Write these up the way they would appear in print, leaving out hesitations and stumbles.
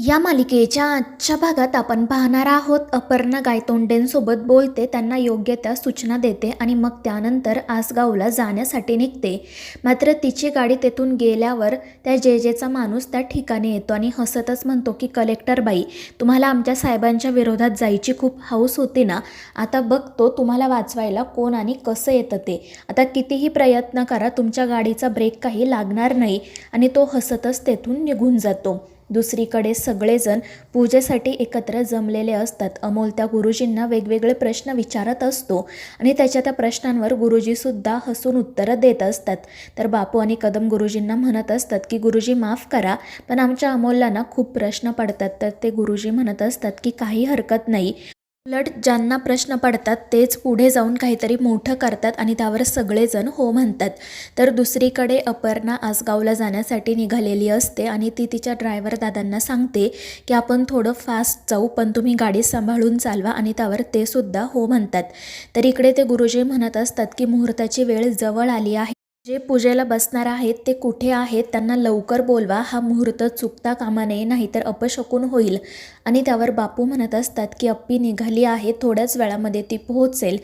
या मालिकेच्या आजच्या भागात आपण पाहणार आहोत. अपर्णा गायतोंडेंसोबत बोलते, त्यांना योग्य त्या सूचना देते आणि मग त्यानंतर आसगावला जाण्यासाठी निघते. मात्र तिची गाडी तेथून गेल्यावर त्या जेजेचा माणूस त्या ठिकाणी येतो आणि हसतच म्हणतो की कलेक्टर बाई, तुम्हाला आमच्या साहेबांच्या विरोधात जायची खूप हौस होती ना. आता बघतो तुम्हाला वाचवायला कोण आणि कसं येतं ते. आता कितीही प्रयत्न करा, तुमच्या गाडीचा ब्रेक काही लागणार नाही. आणि तो हसतच तेथून निघून जातो. दुसरीकडे सगळेजण पूजेसाठी एकत्र जमलेले असतात. अमोल त्या गुरुजींना वेगवेगळे प्रश्न विचारत असतो आणि त्याच्या त्या प्रश्नांवर गुरुजीसुद्धा हसून उत्तरं देत असतात. तर बापू आणि कदम गुरुजींना म्हणत असतात की गुरुजी माफ करा, पण आमच्या अमोलला ना खूप प्रश्न पडतात. तर ते गुरुजी म्हणत असतात की काही हरकत नाही, उलट ज्यांना प्रश्न पडतात तेच पुढे जाऊन काहीतरी मोठं करतात आणि त्यावर सगळेजण हो म्हणतात. तर दुसरीकडे अपर्णा आसगावला जाण्यासाठी निघालेली असते आणि ती तिच्या ड्रायव्हर दादांना सांगते की आपण थोडं फास्ट जाऊ, पण तुम्ही गाडी सांभाळून चालवा, आणि त्यावर ते सुद्धा हो म्हणतात. तर इकडे ते गुरुजी म्हणत असतात की मुहूर्ताची वेळ जवळ आली आहे. जे पूजेला बसणार आहेत ते कुठे आहेत, त्यांना लवकर बोलवा. हा मुहूर्त चुकता कामा नये, नाहीतर अपशकुन होईल. आणि त्यावर बापू म्हणत असतात की अप्पी निघाली आहे, थोड्याच वेळामध्ये ती पोहोचेल,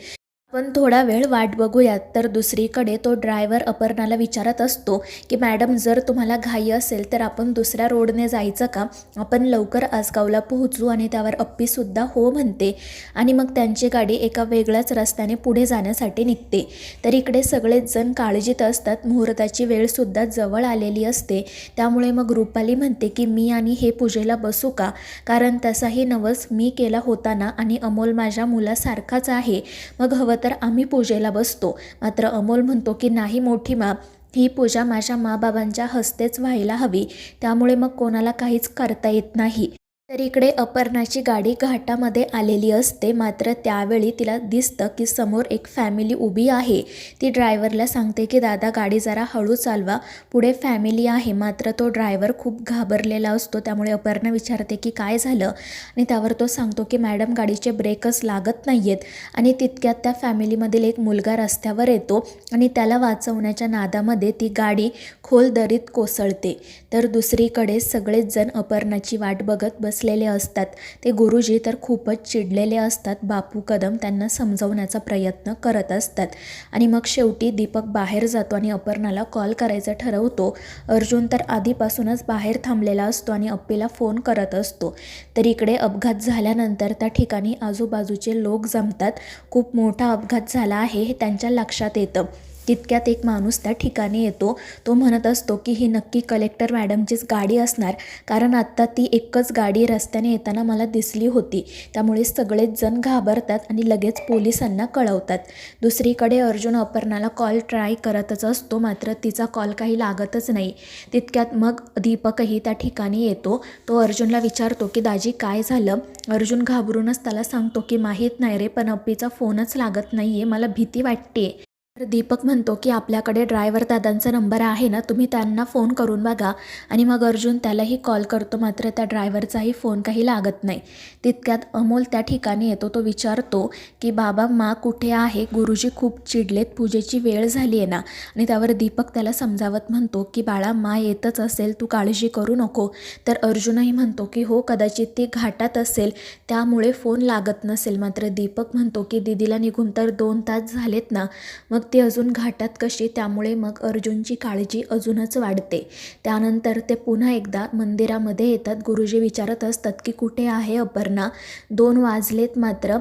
पण थोडा वेळ वाट बघूयात. तर दुसरीकडे तो ड्रायव्हर अपर्णाला विचारत असतो की मॅडम, जर तुम्हाला घाई असेल तर आपण दुसऱ्या रोडने जायचं का, आपण लवकर आसगावला पोहोचू. आणि त्यावर अप्पीसुद्धा हो म्हणते आणि मग त्यांची गाडी एका वेगळ्याच रस्त्याने पुढे जाण्यासाठी निघते. तर इकडे सगळेच जण काळजीत असतात. मुहूर्ताची वेळसुद्धा जवळ आलेली असते. त्यामुळे मग रुपाली म्हणते की मी आणि हे पूजेला बसू का, कारण तसाही नवस मी केला होता ना, आणि अमोल माझ्या मुलासारखाच आहे, मग हवं तर आम्ही पूजेला बसतो. मात्र अमोल म्हणतो की नाही मोठी मा, ही पूजा माझ्या माबाबांच्या हस्तेच व्हायला हवी, त्यामुळे मग कोणाला काहीच करता येत नाही. तर इकडे अपर्णाची गाडी घाटामध्ये आलेली असते. मात्र त्यावेळी तिला दिसतं की समोर एक फॅमिली उभी आहे. ती ड्रायव्हरला सांगते की दादा, गाडी जरा हळू चालवा, पुढे फॅमिली आहे. मात्र तो ड्रायव्हर खूप घाबरलेला असतो. त्यामुळे अपर्णा विचारते की काय झालं, आणि त्यावर तो सांगतो की मॅडम, गाडीचे ब्रेकच लागत नाही आहेत. आणि तितक्यात त्या फॅमिलीमधील एक मुलगा रस्त्यावर येतो आणि त्याला वाचवण्याच्या नादामध्ये ती गाडी खोल दरीत कोसळते. तर दुसरीकडे सगळेच जण अपर्णाची वाट बघत बसलेले असतात. ते गुरुजी तर खूपच चिडलेले असतात. बापू कदम त्यांना समजवण्याचा प्रयत्न करत असतात. आणि मग शेवटी दीपक बाहेर जातो आणि अपर्णाला कॉल करायचं ठरवतो. अर्जुन तर आधीपासूनच बाहेर थांबलेला असतो आणि अप्पीला फोन करत असतो. तर इकडे अपघात झाल्यानंतर त्या ठिकाणी आजूबाजूचे लोक जमतात. खूप मोठा अपघात झाला आहे हे त्यांच्या लक्षात येतं. तितक्यात एक माणूस त्या ठिकाणी येतो. तो म्हणत असतो की ही नक्की कलेक्टर मॅडमचीच गाडी असणार, कारण आत्ता ती एकच गाडी रस्त्याने येताना मला दिसली होती. त्यामुळे सगळेच जण घाबरतात आणि लगेच पोलिसांना कळवतात. दुसरीकडे अर्जुन अपर्णाला कॉल ट्राय करतच असतो, मात्र तिचा कॉल काही लागतच नाही. तितक्यात मग दीपकही त्या ठिकाणी येतो. तो अर्जुनला विचारतो की दाजी काय झालं. अर्जुन घाबरूनच त्याला सांगतो की माहीत नाही रे, पण अप्पीचा फोनच लागत नाही आहे, मला भीती वाटते. तर दीपक म्हणतो की आपल्याकडे ड्रायव्हर दादांचा नंबर आहे ना, तुम्ही त्यांना फोन करून बघा. आणि मग अर्जुन त्यालाही कॉल करतो. मात्र त्या ड्रायव्हरचाही फोन काही लागत नाही. तितक्यात अमोल त्या ठिकाणी येतो. तो विचारतो की बाबा, मा कुठे आहे, गुरुजी खूप चिडलेत, पूजेची वेळ झाली आहे ना. आणि त्यावर दीपक त्याला समजावत म्हणतो की बाळा, मा येतच असेल, तू काळजी करू नको. तर अर्जुनही म्हणतो की हो, कदाचित ती घाटात असेल, त्यामुळे फोन लागत नसेल. मात्र दीपक म्हणतो की दीदीला निघून तर 2 तास झालेत ना, मग ती अजून घाटात कशी. त्यामुळे मग अर्जुनची काळजी अजूनच वाढते. त्यानंतर ते पुन्हा एकदा मंदिरामध्ये येतात. गुरुजी विचारत असतात की कुठे आहे अपर्णा. 2 वाजलेत. मात्र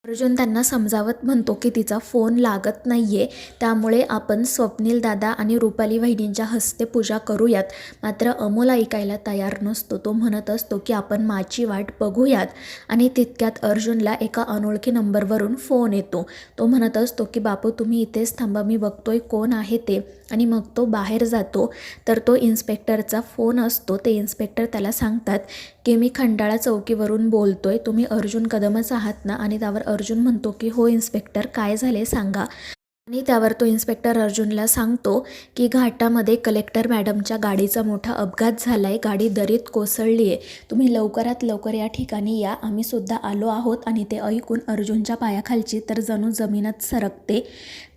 अर्जुन त्यांना समजावत म्हणतो की तिचा फोन लागत नाही आहे, त्यामुळे आपण स्वप्नील दादा आणि रुपाली वहिनींच्या हस्ते पूजा करूयात. मात्र अमोल ऐकायला तयार नसतो. तो म्हणत असतो की आपण माची वाट बघूयात. आणि तितक्यात अर्जुनला एका अनोळखी नंबरवरून फोन येतो. तो म्हणत असतो की बापू, तुम्ही इथेच थांबा, मी बघतोय कोण आहे ते. आणि मग तो बाहेर जातो. तर तो इन्स्पेक्टरचा फोन असतो. ते इन्स्पेक्टर त्याला सांगतात की मी खंडाळा चौकीवरून बोलतोय, तुम्ही अर्जुन कदमच आहात ना. आणि त्यावर अर्जुन म्हणतो की हो इन्स्पेक्टर, काय झाले सांगा. आणि त्यावर तो इन्स्पेक्टर अर्जुनला सांगतो की घाटामध्ये कलेक्टर मॅडमच्या गाडीचा मोठा अपघात झाला आहे, गाडी दरीत कोसळली आहे, तुम्ही लवकरात लवकर या ठिकाणी या, आम्हीसुद्धा आलो आहोत. आणि ते ऐकून अर्जुनच्या पायाखालची तर जणू जमीनच सरकते.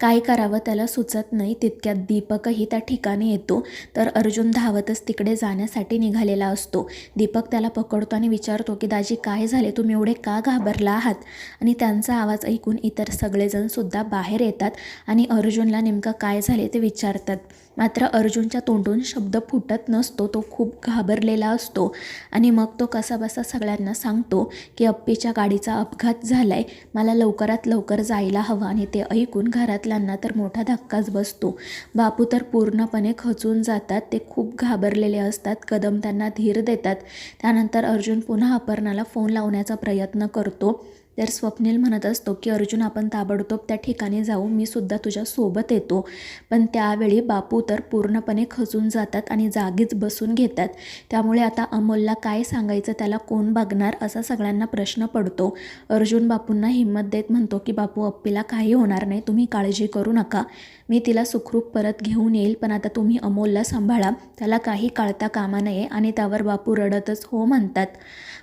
काय करावं त्याला सुचत नाही. तितक्यात दीपकही त्या ठिकाणी येतो. तर अर्जुन धावतच तिकडे जाण्यासाठी निघालेला असतो. दीपक त्याला पकडतो आणि विचारतो की दाजी काय झाले, तुम्ही एवढे का घाबरला आहात. आणि त्यांचा आवाज ऐकून इतर सगळेजणसुद्धा बाहेर येतात आणि अर्जुनला नेमकं काय झाले ते विचारतात. मात्र अर्जुनच्या तोंडून शब्द फुटत नसतो, तो खूप घाबरलेला असतो. आणि मग तो कसाबसा सगळ्यांना सांगतो की अप्पीच्या गाडीचा अपघात झाला आहे, मला लवकरात लवकर जायला हवं. आणि ते ऐकून घरातल्यांना तर मोठा धक्काच बसतो. बापू तर पूर्णपणे खचून जातात, ते खूप घाबरलेले असतात. कदम त्यांना धीर देतात. त्यानंतर अर्जुन पुन्हा अपर्णाला फोन लावण्याचा प्रयत्न करतो. तर स्वप्नील म्हणत असतो की अर्जुन आपण ताबडतोब त्या ठिकाणी जाऊ, मी सुद्धा तुझ्या सोबत येतो. पण त्यावेळी बापू तर पूर्णपणे खचून जातात आणि जागीच बसून घेतात. त्यामुळे आता अमोलला काय सांगायचं, त्याला कोण बघणार असा सगळ्यांना प्रश्न पडतो. अर्जुन बापूंना हिंमत देत म्हणतो की बापू अप्पीला काही होणार नाही, तुम्ही काळजी करू नका, मी तिला सुखरूप परत घेऊन येईल. पण आता तुम्ही अमोलला सांभाळा, त्याला काही कळता कामा नये. आणि त्यावर बापू रडतच हो म्हणतात.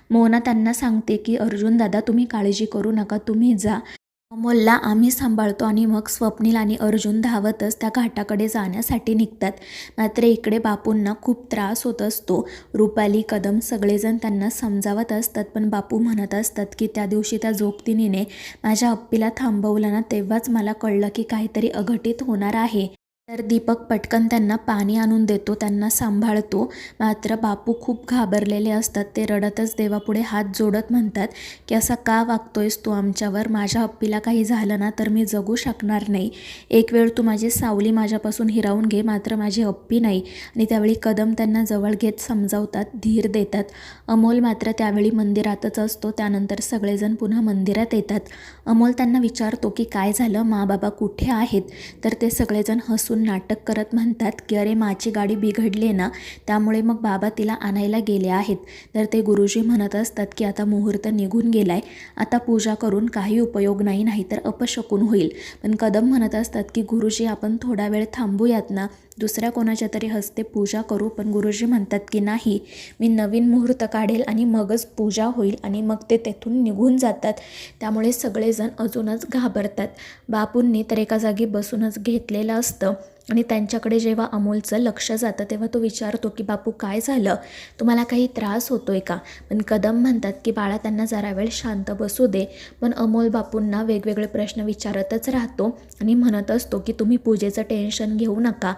मोना त्यांना सांगते की अर्जुन दादा तुम्ही काळजी करू नका, तुम्ही जा, अमोलला आम्ही सांभाळतो. आणि मग स्वप्नील आणि अर्जुन धावतच त्या घाटाकडे जाण्यासाठी निघतात. मात्र इकडे बापूंना खूप त्रास होत असतो. रुपाली, कदम सगळेजण त्यांना समजावत असतात, पण बापू म्हणत असतात की त्या दिवशी त्या जोगतिनीने माझ्या अप्पीला थांबवलं ना, तेव्हाच मला कळलं की काहीतरी अघटित होणार आहे. तर दीपक पटकन त्यांना पाणी आणून देतो, त्यांना सांभाळतो. मात्र बापू खूप घाबरलेले असतात. ते रडतच देवापुढे हात जोडत म्हणतात की असा का वागतोयस तू आमच्यावर, माझ्या अप्पीला काही झालं ना तर मी जगू शकणार नाही. एक वेळ तू माझी सावली माझ्यापासून हिरावून घे, मात्र माझी अप्पी नाही. आणि त्यावेळी कदम त्यांना जवळ घेत समजावतात, धीर देतात. अमोल मात्र त्यावेळी मंदिरातच असतो. त्यानंतर सगळेजण पुन्हा मंदिरात येतात. अमोल त्यांना विचारतो की काय झालं, मा बाबा कुठे आहेत. तर ते सगळेजण हसून नाटक करत म्हणतात की अरे माची गाडी बिघडली ना, त्यामुळे मग बाबा तिला आणायला गेले आहेत. तर ते गुरुजी म्हणत असतात की आता मुहूर्त निघून गेलाय, आता पूजा करून काही उपयोग नाही, नाहीतर अपशकुन होईल. पण कदम म्हणत असतात की गुरुजी आपण थोडा वेळ थांबूयात ना, दुसऱ्या कोणाच्या तरी हस्ते पूजा करू. पण गुरुजी म्हणतात की नाही, मी नवीन मुहूर्त काढेल आणि मगच पूजा होईल. आणि मग ते तेथून निघून जातात. त्यामुळे सगळेजण अजूनच घाबरतात. बापूंनी तर एका जागी बसूनच घेतलेलं असतं. आणि त्यांच्याकडे जेव्हा अमोलचं लक्ष जातं तेव्हा तो विचारतो की बापू काय झालं, तुम्हाला काही त्रास होतोय का. पण कदम म्हणतात की बाळा त्यांना जरा वेळ शांत बसू दे. पण अमोल बापूंना वेगवेगळे प्रश्न विचारतच राहतो आणि म्हणत असतो की तुम्ही पूजेचं टेन्शन घेऊ नका,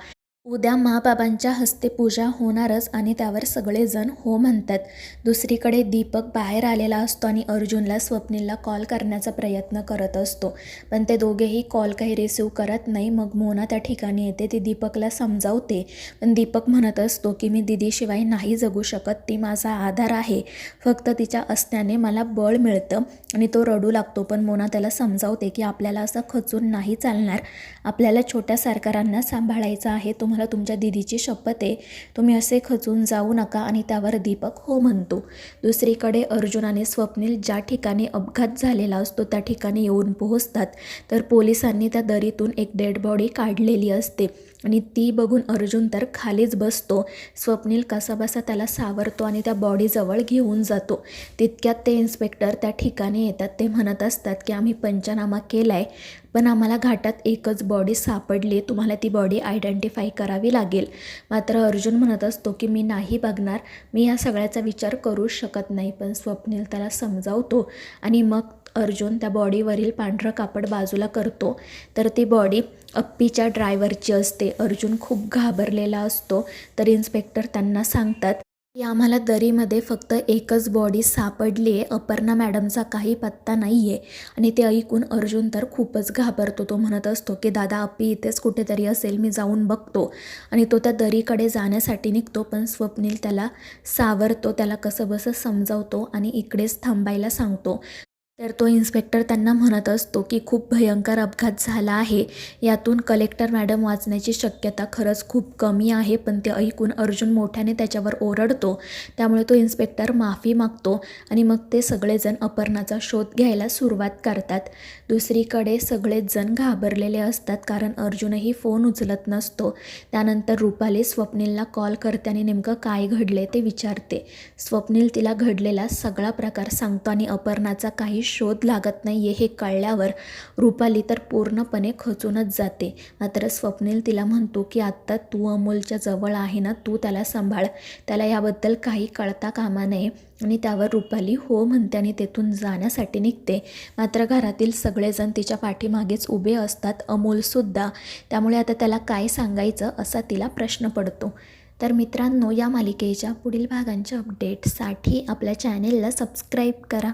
उद्या माबाबांच्या हस्ते पूजा होणारच. आणि त्यावर सगळेजण हो म्हणतात. दुसरीकडे दीपक बाहेर आलेला असतो आणि अर्जुनला स्वप्नीलला कॉल करण्याचा प्रयत्न करत असतो. पण ते दोघेही कॉल काही रिसीव करत नाही. मग मोना त्या ठिकाणी येते, ती दीपकला समजावते. पण दीपक म्हणत असतो की मी दिदीशिवाय नाही जगू शकत, ती माझा आधार आहे, फक्त तिच्या असण्याने मला बळ मिळतं. आणि तो रडू लागतो. पण मोना त्याला समजावते की आपल्याला असं खचून नाही चालणार, आपल्याला छोट्या सरकारांना सांभाळायचं आहे, तुम्हाला तुमच्या दिदीची शपथ आहे, तुम्ही असे खचून जाऊ नका. आणि त्यावर दीपक हो म्हणतो. दुसरीकडे अर्जुन आणि स्वप्नील ज्या ठिकाणी अपघात झालेला असतो त्या ठिकाणी येऊन पोहोचतात. तर पोलिसांनी त्या दरीतून एक डेड बॉडी काढलेली असते आणि ती बघून अर्जुन तर खालीच बसतो. स्वप्नील कसाबसा त्याला सावरतो आणि त्या बॉडीजवळ घेऊन जातो. तितक्यात ते इन्स्पेक्टर त्या ठिकाणी येतात. ते म्हणत असतात की आम्ही पंचनामा केला आहे, पण आम्हाला घाटात एकच बॉडी सापडली, तुम्हाला ती बॉडी आयडेंटिफाय करावी लागेल. मात्र अर्जुन म्हणत असतो की मी नाही बघणार, मी या सगळ्याचा विचार करू शकत नाही. पण स्वप्नील त्याला समजावतो आणि मग अर्जुन त्या बॉडीवरील पांढरं कापड बाजूला करतो. तर ती बॉडी अप्पीच्या ड्रायव्हरची असते. अर्जुन खूप घाबरलेला असतो. तर इन्स्पेक्टर त्यांना सांगतात की आम्हाला दरीमध्ये फक्त एकच बॉडी सापडली आहे, अपर्णा मॅडमचा काही पत्ता नाही आहे. आणि ते ऐकून अर्जुन तर खूपच घाबरतो. तो म्हणत असतो की दादा अप्पी इथेच कुठेतरी असेल, मी जाऊन बघतो. आणि तो त्या दरीकडे जाण्यासाठी निघतो. पण स्वप्नील त्याला सावरतो, त्याला कसं बसं समजावतो आणि इकडेच थांबायला सांगतो. तर तो इन्स्पेक्टर त्यांना म्हणत असतो की खूप भयंकर अपघात झाला आहे, यातून कलेक्टर मॅडम वाचण्याची शक्यता खरंच खूप कमी आहे. पण ते ऐकून अर्जुन मोठ्याने त्याच्यावर ओरडतो. त्यामुळे तो इन्स्पेक्टर माफी मागतो आणि मग ते सगळेजण अपर्णाचा शोध घ्यायला सुरुवात करतात. दुसरीकडे सगळेच जण घाबरलेले असतात, कारण अर्जुनही फोन उचलत नसतो. त्यानंतर रुपाली स्वप्नीलला कॉल करते आणि नेमकं काय घडले ते विचारते. स्वप्नील तिला घडलेला सगळा प्रकार सांगतो आणि अपर्णाचा काही शोध लागत नाही आहे हे कळल्यावर रुपाली तर पूर्णपणे खचूनच जाते. मात्र स्वप्नील तिला म्हणतो की आत्ता तू अमोलच्या जवळ आहे ना, तू त्याला सांभाळ, त्याला याबद्दल काही कळता कामा नये. आणि त्यावर रुपाली हो म्हणते आणि तेथून जाण्यासाठी निघते. मात्र घरातील सगळेजण तिच्या पाठीमागेच उभे असतात, अमोलसुद्धा. त्यामुळे आता त्याला काय सांगायचं असा तिला प्रश्न पडतो. तर मित्रांनो, या मालिकेच्या पुढील भागांच्या अपडेटसाठी आपल्या चॅनेलला सबस्क्राईब करा.